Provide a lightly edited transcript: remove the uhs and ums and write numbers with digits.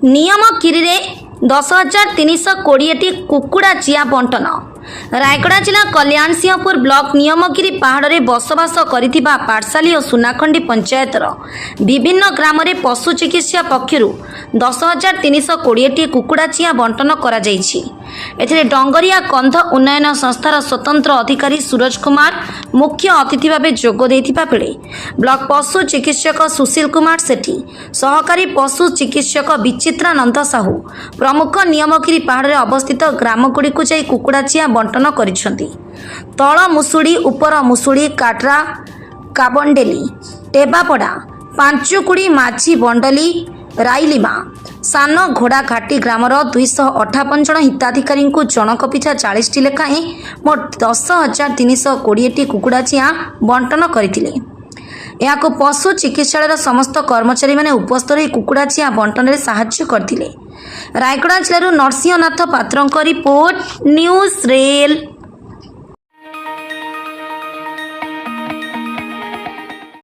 Niyamgiri 10,320 कुकुड़ा chia बंटन। Rayagada जिला कल्याण Singhpur block Niyamgiri पहाड़ में बसवास करिथिबा पाठशाली और सुनाखंडी पंचायतर विभिन्न ग्राम में पशु चिकित्सा पक्षर 10,320 कुकुड़ा चिया बंटन करा जायछि। एथिरे डंगरिया कंध उन्नयन संस्थार स्वतंत्र अधिकारी सूरज कुमार मुख्य अतिथि भाव जोग देथिबा बेले ब्लॉक पशु चिकित्सक सुशील कुमार सेठी, सहकारी पशु चिकित्सक विचित्रानंद साहू प्रमुख नियमगिरी पहाड़ में अवस्थित ग्रामगुड़ी को जाई कुकुड़ा चिया बंटन करिसेंती। तल मुसुड़ी, उपर मुसुड़ी, काट्रा, काबंडेली, टेबापड़ा, पांचुकुड़ी, माछी बंडली, राइलिमा, सान घोड़ा घाटी ग्रामर 258 जन हिताधिकारी को जनक पिछा 40 लेखाएं मोट 10,320 कुकुड़ा चिया बंटन करथिले। यहां पशु चिकित्सालय समस्त कर्मचारी माने उपस्थित रही कुकुड़ा चिया बंटन में साहाय्य करथिले। रायगड़ा जिलूर नरसिंहनाथ पात्र रिपोर्ट, न्यूज रेल।